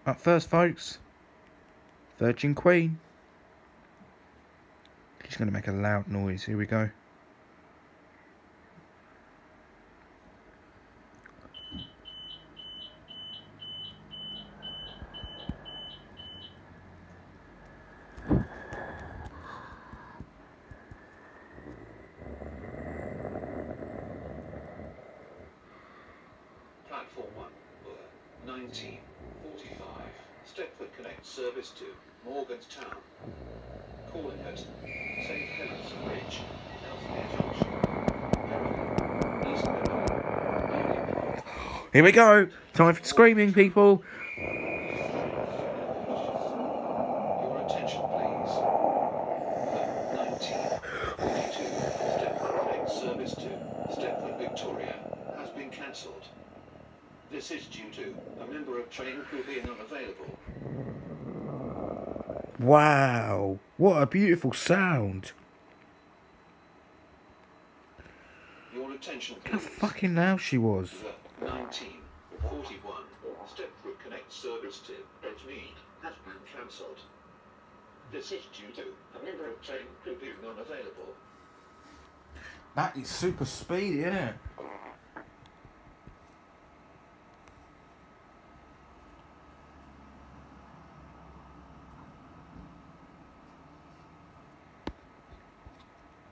Up first, folks. Virgin Queen. She's going to make a loud noise. Here we go. Platform 1, 1945. Stepford Connect service to Morganstown. Calling at St. Helens Bridge, Ellesmere Junction, East Midland. Here we go. Time for screaming, people. Your attention, please. 1942. Stepford Connect service to Stepford Victoria has been cancelled. This is due to a member of train crew being unavailable. Wow. What a beautiful sound. Your attention, please. How fucking loud she was. 1941. Stepford Connect service to Edgemead has been cancelled. This is due to a member of train crew being unavailable. That is super speedy, isn't it?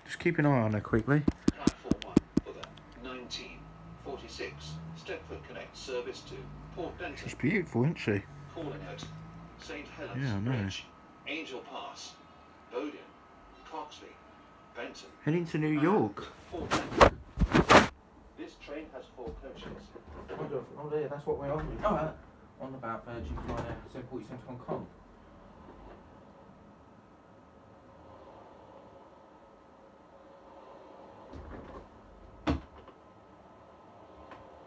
Just keep an eye on her quickly. Platform 1 for the 1946 Stepford Connect service to Port Denton. She's beautiful, isn't she? Calling at St. Helens Yeah, I know. Bridge, Angel Pass, Bowden, Coxley, Benton. Heading to New York. Port Denton. This train has 4 coaches. Oh, there, that's what we're on. Oh, on about Virgin Flight 747 to Hong Kong.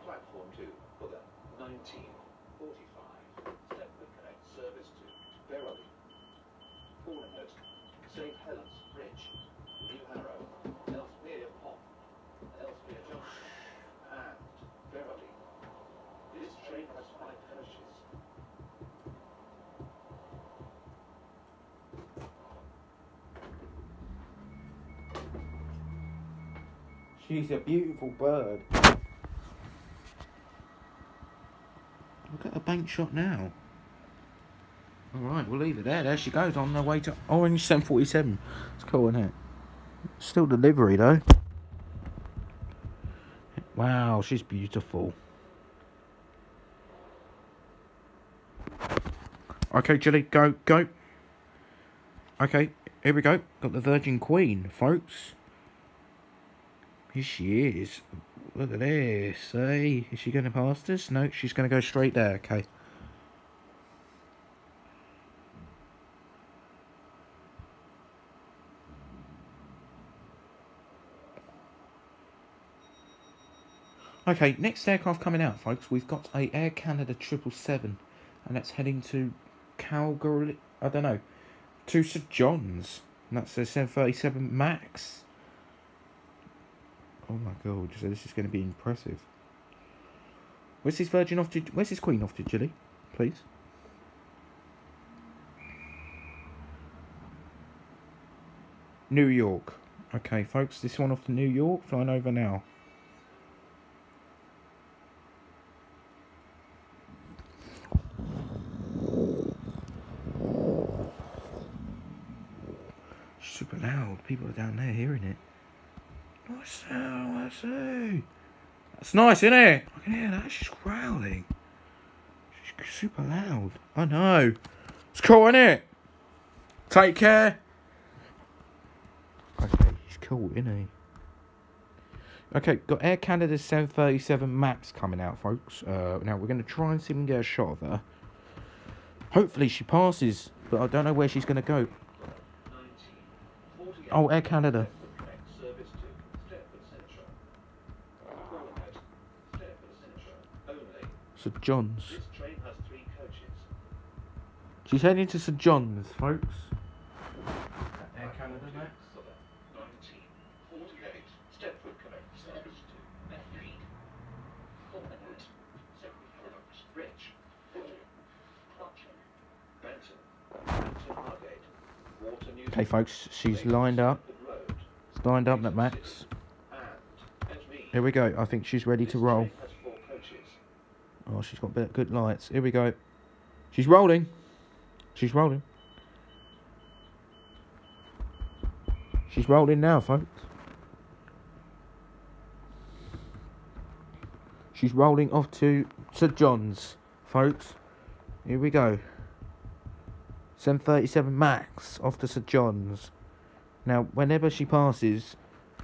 Platform 2 for the 1945 Stepford Connect service to Verily. Calling at St. Helens Bridge, New Harrow, Ellesmere Pont, Ellesmere Junction, and Verily. This train has 5 coaches. She's a beautiful bird. Look at a bank shot now. Alright, we'll leave it there. There she goes on the way to Orange 747. It's cool, isn't it? Still delivery though. Wow, she's beautiful. Okay, Jilly, go. Okay, here we go. Got the Virgin Queen, folks. Here she is. Look at this. Hey, is she going to pass us? No, she's going to go straight there. Okay. Okay, next aircraft coming out, folks. We've got a Air Canada 777, and that's heading to Calgary. I don't know, to St John's, and that's a 737 Max. Oh my god! So this is going to be impressive. Where's this Virgin off to? Where's this Queen off to, Jilly? Please. New York. Okay, folks. This one off to New York. Flying over now. Super loud. People are down there hearing it. What's that? That's nice, isn't it? I can hear that. She's growling. She's super loud. I know. It's cool, isn't it? Take care. Okay, he's cool, isn't he? Okay, got Air Canada 737 Max coming out, folks. Now we're going to try and see if we can get a shot of her. Hopefully she passes, but I don't know where she's going to go. Oh, Air Canada. St John's. This train has 3 coaches. She's heading to St John's, folks. Air Canada next. 1948 Stepford Connect service to Medford. St Helens Bridge, Okay, folks, she's lined up. It's lined up, that Max. Here we go. I think she's ready to roll. Oh, she's got good lights. Here we go. She's rolling. She's rolling. She's rolling now, folks. She's rolling off to St John's, folks. Here we go. 737 Max off to St John's. Now, whenever she passes,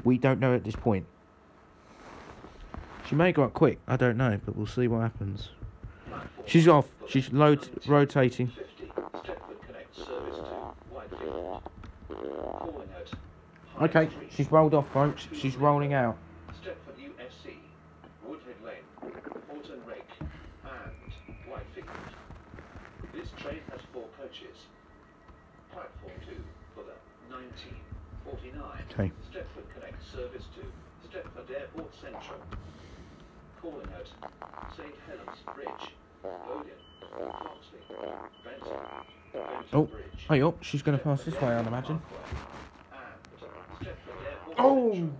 we don't know at this point. She may go up quick, I don't know, but we'll see what happens. She's off. She's rotating. Okay, she's rolled off, folks. She's rolling out. Stretford UFC, Woodhead Lane, Horton Rake, and Whitefield. This train has 4 coaches. Platform 2 for the 1949 Okay. Stretford Connect service to Stretford Airport Central. Calling at St Helens Bridge, Odin, Foxley, Benson Oh, Bridge. hey up, she's going to pass this way, I'd imagine. And Oh!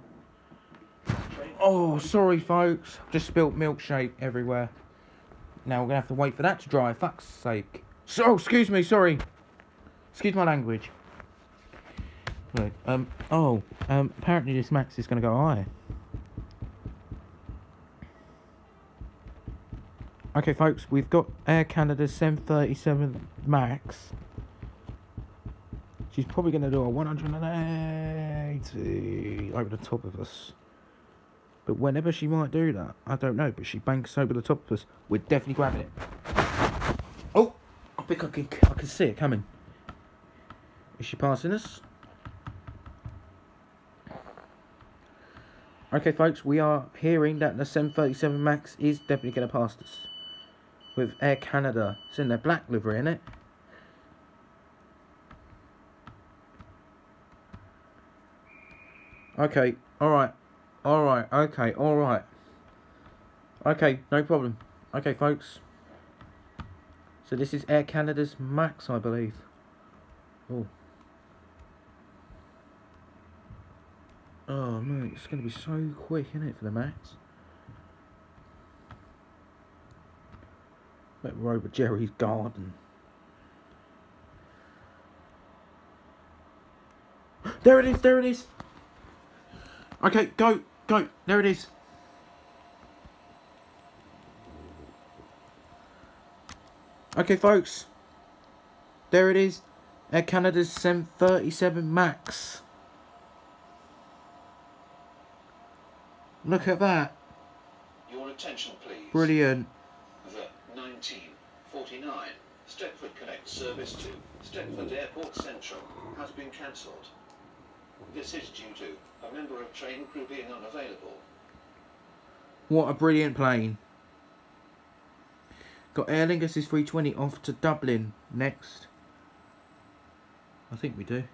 Oh, sorry, folks. Just spilt milkshake everywhere. Now we're going to have to wait for that to dry, fuck's sake. So, excuse me, sorry. Excuse my language. Right, apparently this Max is going to go high. Okay, folks, we've got Air Canada's 737 Max. She's probably going to do a 180 over the top of us. But whenever she might do that, I don't know. But she banks over the top of us. We're definitely grabbing it. Oh! I think I can see it coming. Is she passing us? Okay, folks, we are hearing that the 737 Max is definitely going to pass us. With Air Canada. It's in their black livery, isn't it? Okay, alright. Alright, okay, alright. Okay, no problem. Okay, folks. So this is Air Canada's Max, I believe. Oh. Oh, man, it's going to be so quick, isn't it, for the Max? Like Robert Jerry's garden. There it is, there it is. Okay, go, go. There it is. Okay, folks. There it is. Air Canada's 737 Max. Look at that. Your attention, please. Brilliant. The 1949 Stretford Connect service to Stretford Airport Central has been cancelled. This is due to a member of train crew being unavailable. What a brilliant plane. Got Aer Lingus 320 off to Dublin next. I think we do.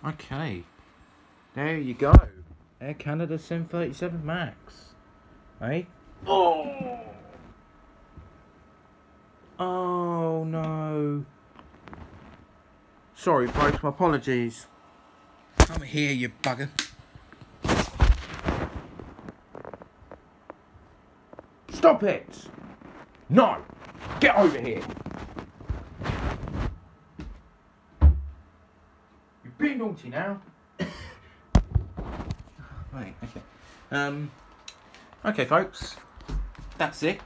Okay. There you go. Air Canada 737 Max. Hey? Oh! Oh no. Sorry folks, my apologies. Come here, you bugger. Stop it! No! Get over here! You're being naughty now. Right, okay. Okay folks. That's it.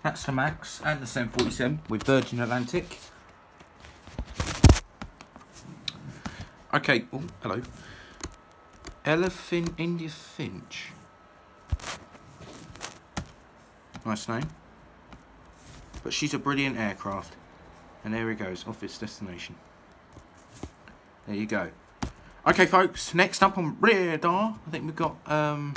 That's the Max and the 747 with Virgin Atlantic. Okay, oh, hello. Elephant India Finch. Nice name. But she's a brilliant aircraft. And there it goes, off its destination. There you go. Okay folks, next up on radar, I think we've got Aer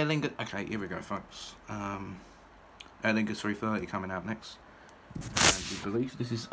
Lingus. Okay, here we go folks. Aer Lingus 330 coming out next. And we believe this is